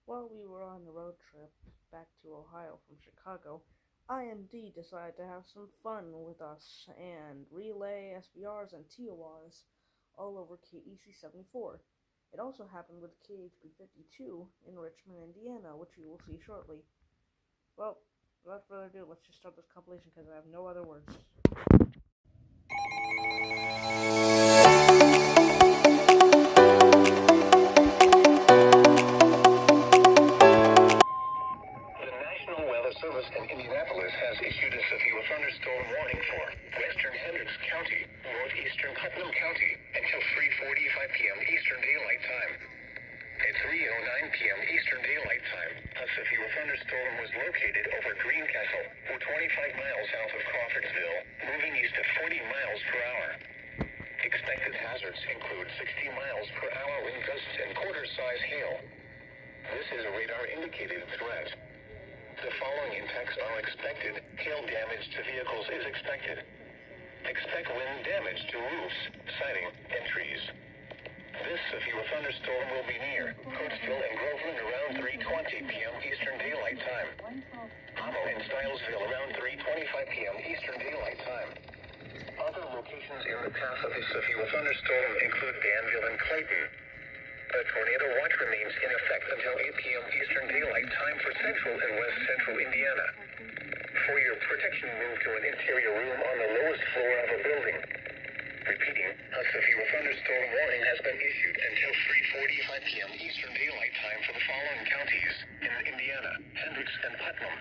While we were on the road trip back to Ohio from Chicago, IND decided to have some fun with us and relay SBRs and TORs all over KEC 74. It also happened with KHB 52 in Richmond, Indiana, which you will see shortly. Well, without further ado, let's just start this compilation because I have no other words. Service in Indianapolis has issued a severe thunderstorm warning for western Hendricks County, northeastern Putnam County, until 3:45 p.m. Eastern Daylight Time. At 3:09 p.m. Eastern Daylight Time, a severe thunderstorm was located over Greencastle, 25 miles south of Crawfordsville, moving east at 40 miles per hour. Expected hazards include 60 miles per hour wind gusts and quarter-size hail. This is a radar-indicated threat. The following impacts are expected. Hail damage to vehicles is expected. Expect wind damage to roofs, siding, and trees. This severe thunderstorm will be near Coatesville and Groveland around 3:20 p.m. Eastern Daylight Time. Homo and Stylesville around 3:25 p.m. Eastern Daylight Time. Other locations in the path of this severe thunderstorm include Danville and Clayton. A tornado watch remains in effect until 8 p.m. Eastern Daylight Time for central and west central Indiana. For your protection, move to an interior room on the lowest floor of a building. Repeating, a severe thunderstorm warning has been issued until 3:45 p.m. Eastern Daylight Time for the following counties in Indiana: Hendricks and Putnam.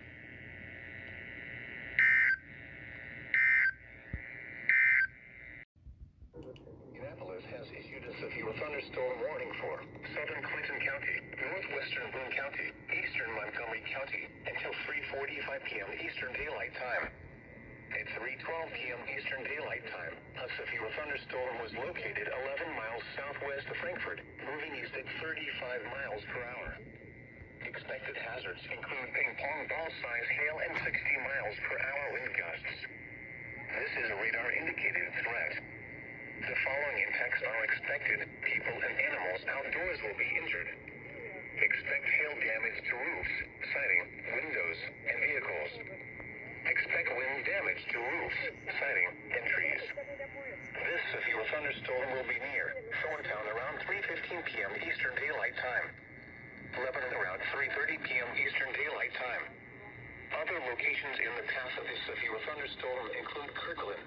Indianapolis has issued a severe thunderstorm warning for southern Clinton County, northwestern Boone County, eastern Montgomery County, until 3:45 p.m. Eastern Daylight Time. At 3:12 p.m. Eastern Daylight Time, a severe thunderstorm was located 11 miles southwest of Frankfort, moving east at 35 miles per hour. Expected hazards include ping-pong ball-size hail and 60 miles per hour wind gusts. This is a radar-indicated threat. The following impacts are expected. People and animals outdoors will be injured. Expect hail damage to roofs, siding, windows, and vehicles. Expect wind damage to roofs, siding, and trees. This severe thunderstorm will be near Thorntown around 3:15 p.m. Eastern Daylight Time. Lebanon around 3:30 p.m. Eastern Daylight Time. Other locations in the path of this severe thunderstorm include Kirkland.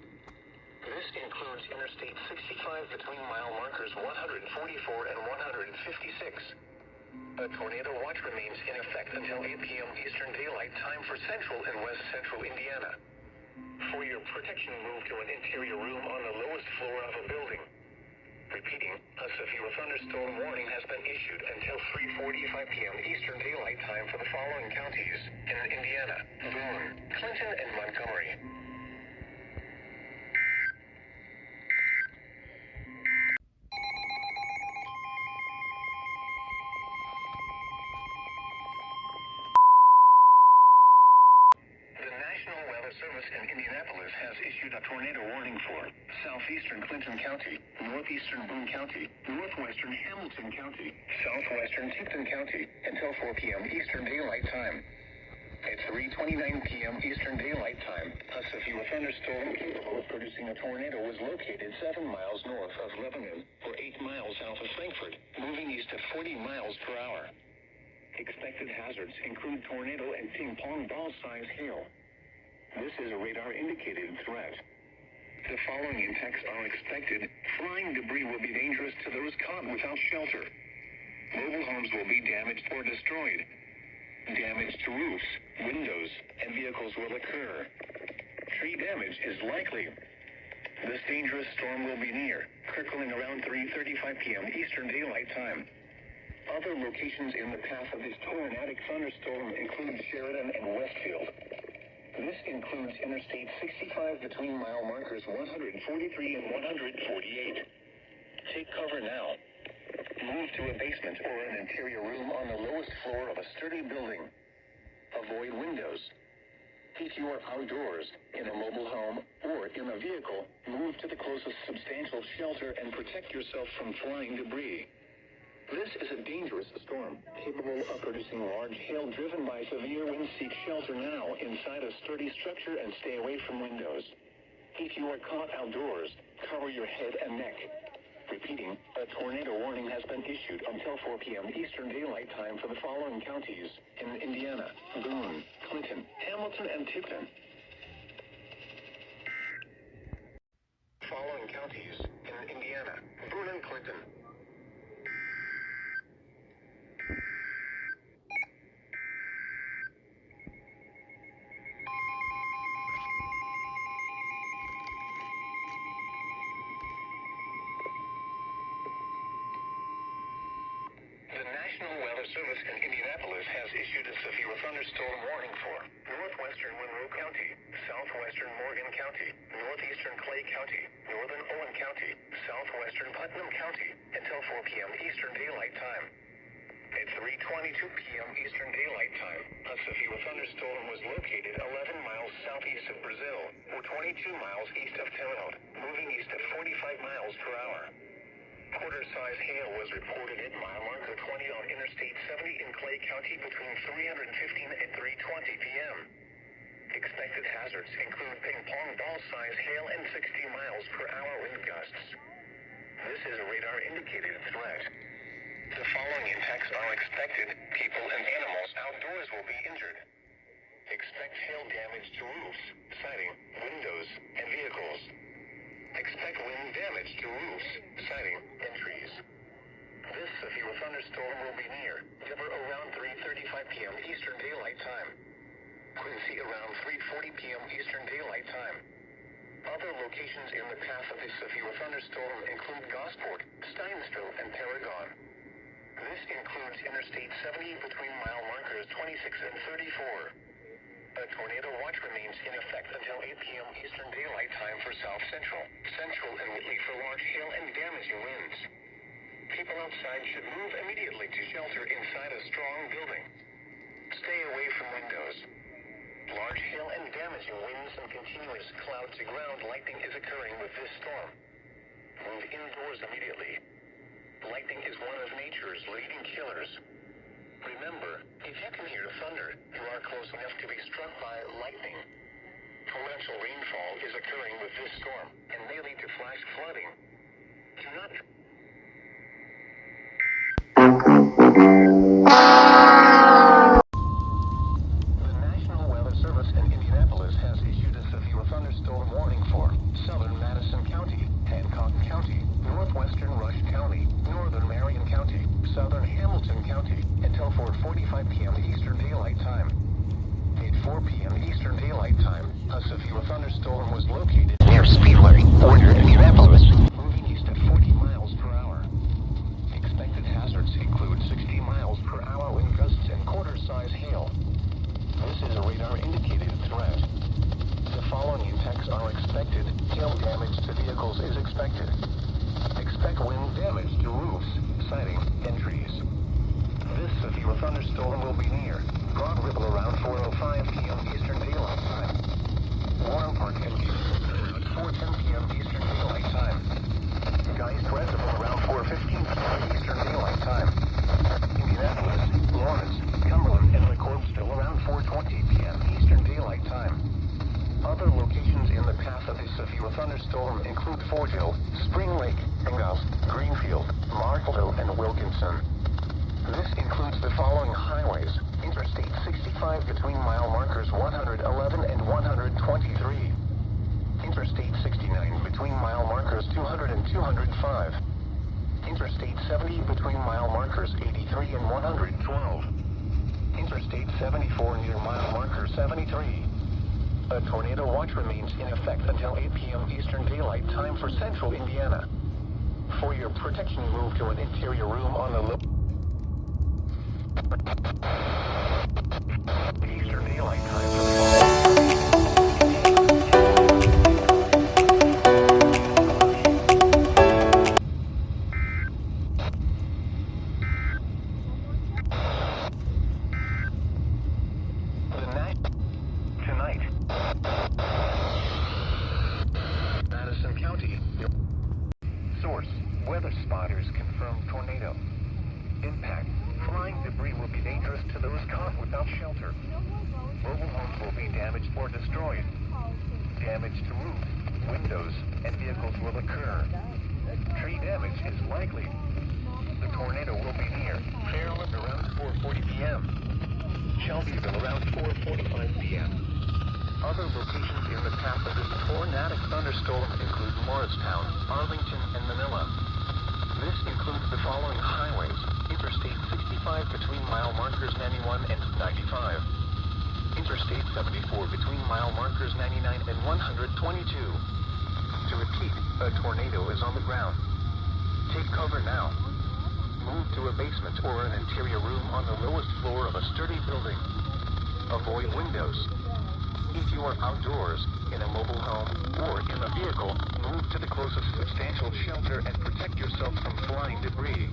This includes Interstate 65 between mile markers 144 and 156. A tornado watch remains in effect until 8 p.m. Eastern Daylight Time for central and west central Indiana. For your protection, move to an interior room on the lowest floor of a building. Repeating, a severe thunderstorm warning has been issued until 3:45 p.m. Eastern Daylight Time for the following counties in Indiana: Boone, Clinton, and Montgomery. Service in Indianapolis has issued a tornado warning for southeastern Clinton County, northeastern Boone County, northwestern Hamilton County, southwestern Tipton County, until 4 p.m. Eastern Daylight Time. At 3:29 p.m. Eastern Daylight Time, a severe thunderstorm capable of producing a tornado was located 7 miles north of Lebanon, or 8 miles south of Frankfort, moving east at 40 miles per hour. Expected hazards include tornado and ping-pong ball-size hail. This is a radar-indicated threat. The following impacts are expected. Flying debris will be dangerous to those caught without shelter. Mobile homes will be damaged or destroyed. Damage to roofs, windows, and vehicles will occur. Tree damage is likely. This dangerous storm will be near Kirkland around 3:35 p.m. Eastern Daylight Time. Other locations in the path of this tornadic thunderstorm include Sheridan and Westfield. This includes Interstate 65 between mile markers 143 and 148. Take cover now. Move to a basement or an interior room on the lowest floor of a sturdy building. Avoid windows. If you are outdoors, in a mobile home, or in a vehicle, move to the closest substantial shelter and protect yourself from flying debris. This is a dangerous storm, capable of producing large hail driven by severe winds. Seek shelter now inside a sturdy structure and stay away from windows. If you are caught outdoors, cover your head and neck. Repeating, a tornado warning has been issued until 4 p.m. Eastern Daylight Time for the following counties in Indiana: Boone, Clinton, Hamilton, and Tipton. Following counties in Indiana: Boone and Clinton. The National Weather Service in Indianapolis has issued a severe thunderstorm warning for northwestern Monroe County, southwestern Morgan County, northeastern Clay County, northern Owen County, southwestern Putnam County until 4 p.m. Eastern Daylight Time. At 3:22 p.m. Eastern Daylight Time, a severe thunderstorm was located 11 miles southeast of Brazil, or 22 miles east of Terre Haute, moving east at 45 miles per hour. Quarter-size hail was reported at mile marker 20 on Interstate 70 in Clay County between 3:15 and 3:20 p.m. Expected hazards include ping-pong ball-size hail and 60 miles per hour wind gusts. This is a radar-indicated threat. The following impacts are expected. People and animals outdoors will be injured. Expect hail damage to roofs, siding, windows, and vehicles. Expect wind damage to roofs, siding, and trees. This severe thunderstorm will be near Denver around 3:35 p.m. Eastern Daylight Time. Quincy around 3:40 p.m. Eastern Daylight Time. Other locations in the path of this severe thunderstorm include Gosport, Steinsville, and Paragon. This includes Interstate 70 between mile markers 26 and 34. A tornado watch remains in effect until 8 p.m. Eastern Daylight Time for South Central, Central, and Whitley for large hail and damaging winds. People outside should move immediately to shelter inside a strong building. Stay away from windows. Large hail and damaging winds and continuous cloud-to-ground lightning is occurring with this storm. Move indoors immediately. Lightning is one of nature's leading killers. Remember, if you can hear thunder, you are close enough to be struck by lightning. Torrential rainfall is occurring with this storm and may lead to flash flooding. Do not... The National Weather Service in Indianapolis has issued a severe thunderstorm warning for southern Madison County, Hancock County, northwestern Rush County, northern Marion County, southern Hamilton County, until 4:45 p.m. Eastern Daylight Time. At 4 p.m. Eastern Daylight Time, a severe thunderstorm was located near Speedway, Warner, Indianapolis, moving east at 40 miles per hour. Expected hazards include 60 miles per hour wind gusts and quarter-size hail. This is a radar-indicated threat. The following impacts are expected. Hail damage to vehicles is expected. Expect wind damage to roofs, siding, and trees. This severe thunderstorm will be near Broad Ripple around 4:05 p.m. Eastern Daylight Time. Warren Park at 4:10 p.m. Eastern Daylight Time. Geist Reservoir around 4:15 p.m. Eastern Daylight Time. Indianapolis, Lawrence, Cumberland, and McCordsville around 4:20 p.m. Eastern Daylight Time. Other locations in the path of this severe thunderstorm include Fort Hill, Spring Lake, Engels, Greenfield, Markville, and Wilkinson. This includes the following highways: Interstate 65 between mile markers 111 and 123. Interstate 69 between mile markers 200 and 205. Interstate 70 between mile markers 83 and 112. Interstate 74 near mile marker 73. A tornado watch remains in effect until 8 p.m. Eastern Daylight Time for central Indiana. For your protection, move to an interior room on the Eastern Daylight Time for tonight. Madison County. Source: weather spotters confirm tornado. damaged or destroyed. Damage to roof, windows, and vehicles will occur. Tree damage is likely. The tornado will be near Fairland around 4:40 p.m. Shelbyville around 4:45 p.m. Other locations in the path of this tornadic thunderstorm include Morristown, Arlington, and Manila. This includes the following highways: Interstate 65 between mile markers 91 and 95. Interstate 74 between mile markers 99 and 122. To repeat, a tornado is on the ground. Take cover now. Move to a basement or an interior room on the lowest floor of a sturdy building. Avoid windows. If you are outdoors, in a mobile home, or in a vehicle, move to the closest substantial shelter and protect yourself from flying debris.